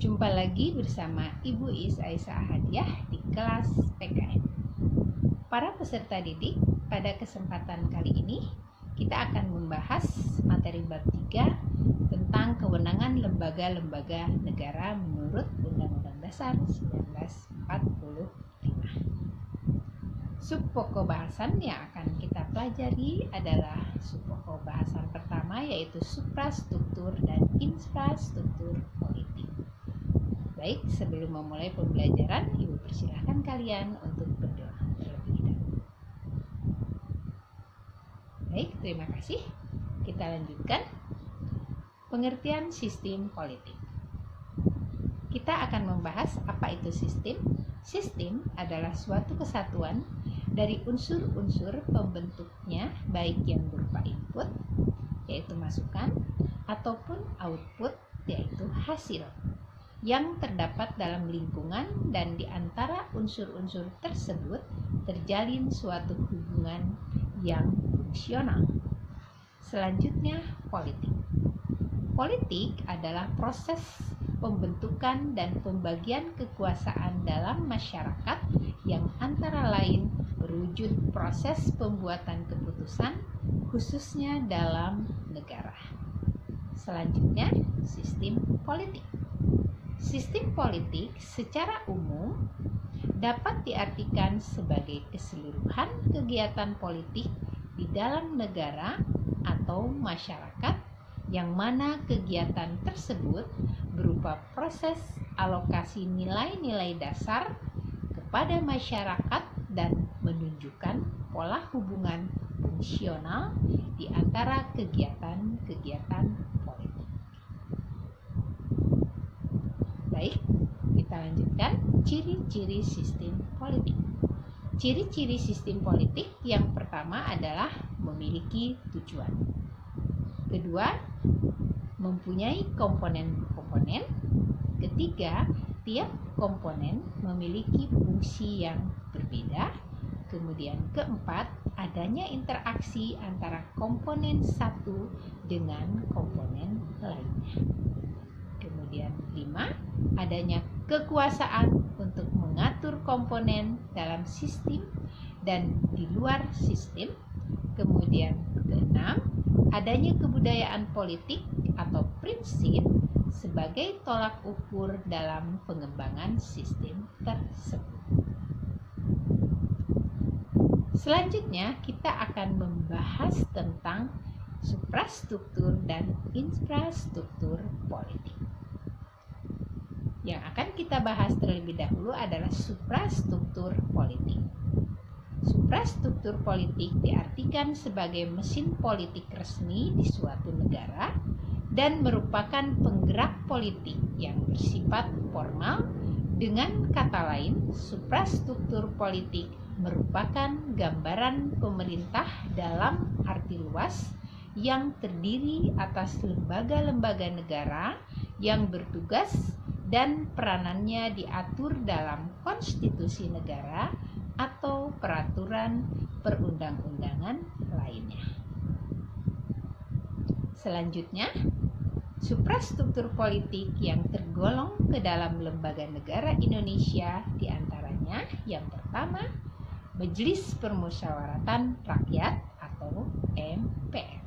Jumpa lagi bersama Ibu Is Aisyah Hadiah di kelas PKN. Para peserta didik, pada kesempatan kali ini kita akan membahas materi bab 3 tentang kewenangan lembaga-lembaga negara menurut Undang-Undang Dasar 1945. Subpokok bahasan yang akan kita pelajari adalah subpokok bahasan pertama, yaitu suprastruktur dan infrastruktur politik. Baik, sebelum memulai pembelajaran, Ibu persilahkan kalian untuk berdoa terlebih dahulu. Baik, terima kasih. Kita lanjutkan. Pengertian sistem politik. Kita akan membahas apa itu sistem. Sistem adalah suatu kesatuan dari unsur-unsur pembentuknya, baik yang berupa input, yaitu masukan, ataupun output, yaitu hasil, yang terdapat dalam lingkungan, dan di antara unsur-unsur tersebut terjalin suatu hubungan yang fungsional. Selanjutnya, politik. Politik adalah proses pembentukan dan pembagian kekuasaan dalam masyarakat yang antara lain berwujud proses pembuatan keputusan, khususnya dalam negara. Selanjutnya, sistem politik. Sistem politik secara umum dapat diartikan sebagai keseluruhan kegiatan politik di dalam negara atau masyarakat, yang mana kegiatan tersebut berupa proses alokasi nilai-nilai dasar kepada masyarakat dan menunjukkan pola hubungan fungsional di antara kegiatan-kegiatan politik. Baik, kita lanjutkan ciri-ciri sistem politik. Ciri-ciri sistem politik yang pertama adalah memiliki tujuan. Kedua, mempunyai komponen-komponen. Ketiga, tiap komponen memiliki fungsi yang berbeda. Kemudian keempat, adanya interaksi antara komponen satu dengan komponen lainnya. Kemudian 5, adanya kekuasaan untuk mengatur komponen dalam sistem dan di luar sistem. Kemudian ke-6, adanya kebudayaan politik atau prinsip sebagai tolak ukur dalam pengembangan sistem tersebut. Selanjutnya kita akan membahas tentang suprastruktur dan infrastruktur politik. Yang akan kita bahas terlebih dahulu adalah suprastruktur politik. Suprastruktur politik diartikan sebagai mesin politik resmi di suatu negara dan merupakan penggerak politik yang bersifat formal. Dengan kata lain, suprastruktur politik merupakan gambaran pemerintah dalam arti luas yang terdiri atas lembaga-lembaga negara yang bertugas dan peranannya diatur dalam konstitusi negara atau peraturan perundang-undangan lainnya. Selanjutnya, suprastruktur politik yang tergolong ke dalam lembaga negara Indonesia diantaranya yang pertama, Majelis Permusyawaratan Rakyat atau MPR.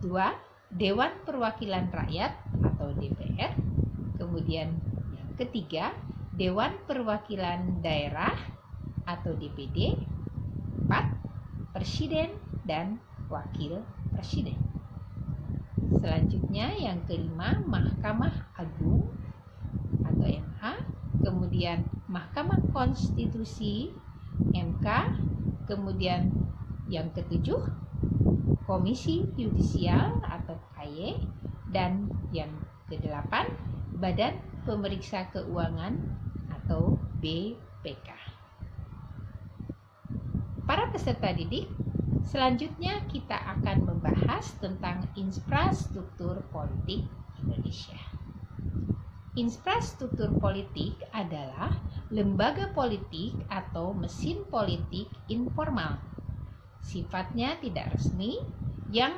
2, Dewan Perwakilan Rakyat atau DPR. Kemudian yang ketiga, Dewan Perwakilan Daerah atau DPD. 4, Presiden dan Wakil Presiden. Selanjutnya yang kelima, Mahkamah Agung atau MH. Kemudian Mahkamah Konstitusi MK. Kemudian yang ketujuh, Komisi Yudisial atau KY. Dan yang kedelapan, Badan Pemeriksa Keuangan atau BPK. Para peserta didik, selanjutnya kita akan membahas tentang infrastruktur politik Indonesia. Infrastruktur politik adalah lembaga politik atau mesin politik informal. Sifatnya tidak resmi yang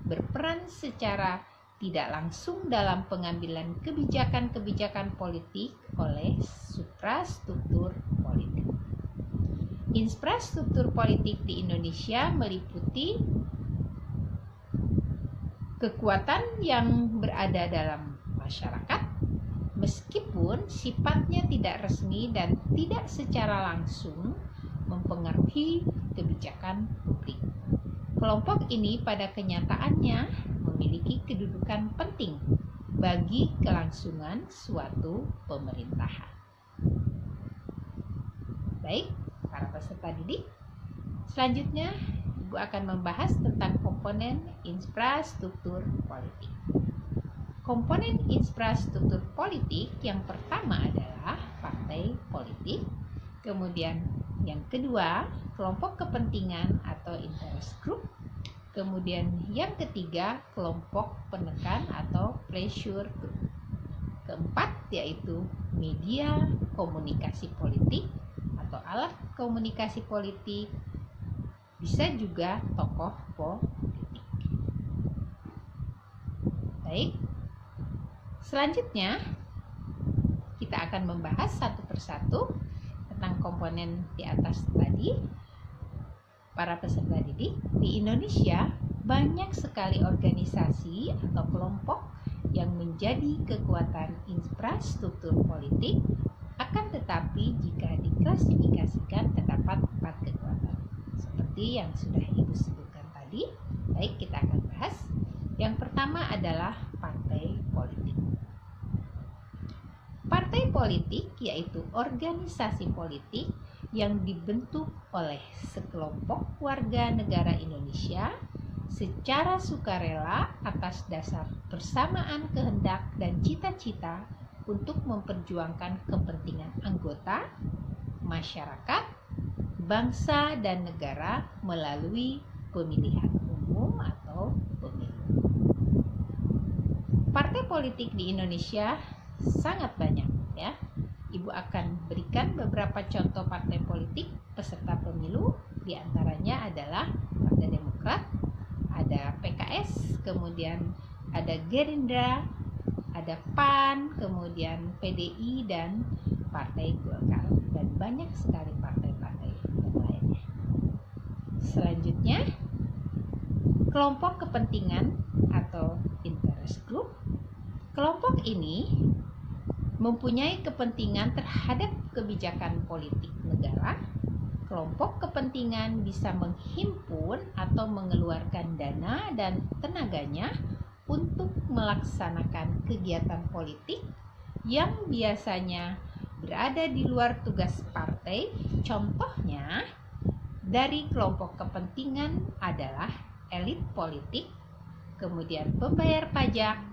berperan secara tidak langsung dalam pengambilan kebijakan-kebijakan politik oleh suprastruktur politik. Infrastruktur politik di Indonesia meliputi kekuatan yang berada dalam masyarakat, meskipun sifatnya tidak resmi dan tidak secara langsung mempengaruhi kebijakan publik. Kelompok ini pada kenyataannya memiliki kedudukan penting bagi kelangsungan suatu pemerintahan. Baik, para peserta didik, selanjutnya Ibu akan membahas tentang komponen infrastruktur politik. Komponen infrastruktur politik yang pertama adalah partai politik, kemudian yang kedua kelompok kepentingan atau interest group, kemudian yang ketiga kelompok penekan atau pressure group. Keempat yaitu media komunikasi politik atau alat komunikasi politik, bisa juga tokoh politik. Baik, selanjutnya kita akan membahas satu persatu tentang komponen di atas tadi. Para peserta didik, di Indonesia banyak sekali organisasi atau kelompok yang menjadi kekuatan infrastruktur politik. Akan tetapi jika diklasifikasikan terdapat 4 kekuatan seperti yang sudah Ibu sebutkan tadi. Baik, kita akan bahas. Yang pertama adalah partai politik. Partai politik yaitu organisasi politik yang dibentuk oleh sekelompok warga negara Indonesia secara sukarela atas dasar persamaan kehendak dan cita-cita untuk memperjuangkan kepentingan anggota, masyarakat, bangsa, dan negara melalui pemilihan umum atau pemilu. Partai politik di Indonesia sangat banyak, ya. Ibu akan berikan beberapa contoh partai politik peserta pemilu. Di antaranya adalah Partai Demokrat, ada PKS, kemudian ada Gerindra, ada PAN, kemudian PDI, dan Partai Golkar, dan banyak sekali partai-partai yang lainnya. Selanjutnya, kelompok kepentingan atau interest group. Kelompok ini mempunyai kepentingan terhadap kebijakan politik negara. Kelompok kepentingan bisa menghimpun atau mengeluarkan dana dan tenaganya untuk melaksanakan kegiatan politik yang biasanya berada di luar tugas partai. Contohnya dari kelompok kepentingan adalah elit politik, kemudian pembayar pajak,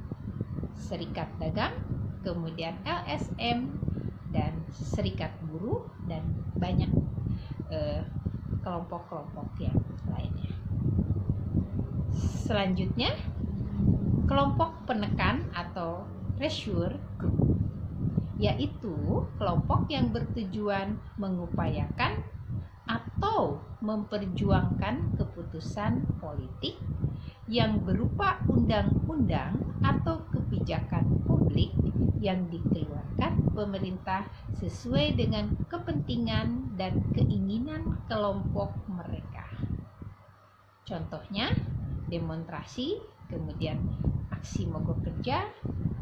serikat dagang, kemudian LSM, dan serikat buruh, dan banyak kelompok-kelompok yang lainnya. Selanjutnya, kelompok penekan atau pressure group, yaitu kelompok yang bertujuan mengupayakan atau memperjuangkan keputusan politik yang berupa undang-undang atau kebijakan publik yang dikeluarkan pemerintah sesuai dengan kepentingan dan keinginan kelompok mereka. Contohnya demonstrasi, kemudian aksi mogok kerja,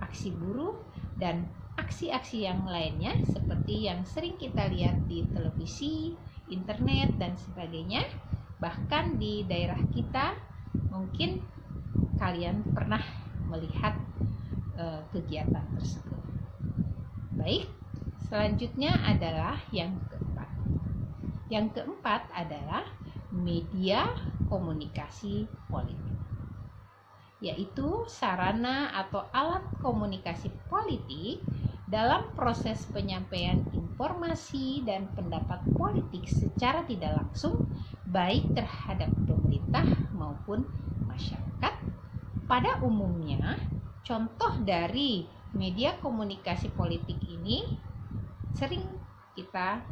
aksi buruh, dan aksi-aksi yang lainnya seperti yang sering kita lihat di televisi, internet, dan sebagainya. Bahkan di daerah kita mungkin kalian pernah melihat kegiatan tersebut. Baik, selanjutnya adalah yang keempat. Yang keempat adalah media komunikasi politik, yaitu sarana atau alat komunikasi politik dalam proses penyampaian informasi dan pendapat politik secara tidak langsung, baik terhadap pemerintah maupun masyarakat. Pada umumnya, contoh dari media komunikasi politik ini sering kita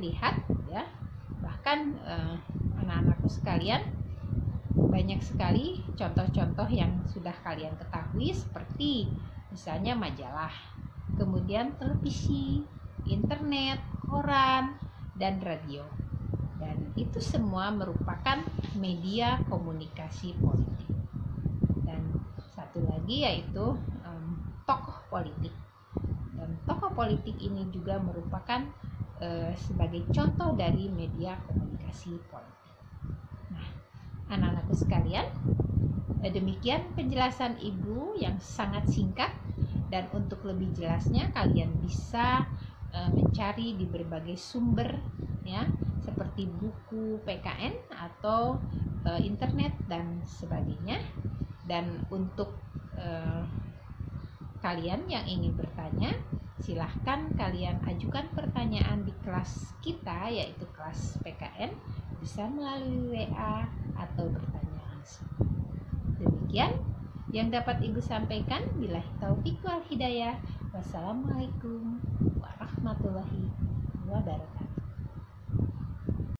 lihat, ya. Bahkan anak-anakku sekalian, banyak sekali contoh-contoh yang sudah kalian ketahui, seperti misalnya majalah, kemudian televisi, internet, koran, dan radio. Dan itu semua merupakan media komunikasi politik. Dan satu lagi yaitu tokoh politik. Dan tokoh politik ini juga merupakan sebagai contoh dari media komunikasi politik. Nah, anak-anakku sekalian, demikian penjelasan Ibu yang sangat singkat, dan untuk lebih jelasnya kalian bisa mencari di berbagai sumber ya, seperti buku PKN atau internet dan sebagainya. Dan untuk kalian yang ingin bertanya, silahkan kalian ajukan pertanyaan di kelas kita, yaitu kelas PKN, bisa melalui WA atau bertanya langsung. Demikian yang dapat Ibu sampaikan. Billahi taufiq wal hidayah. Wassalamualaikum warahmatullahi wabarakatuh.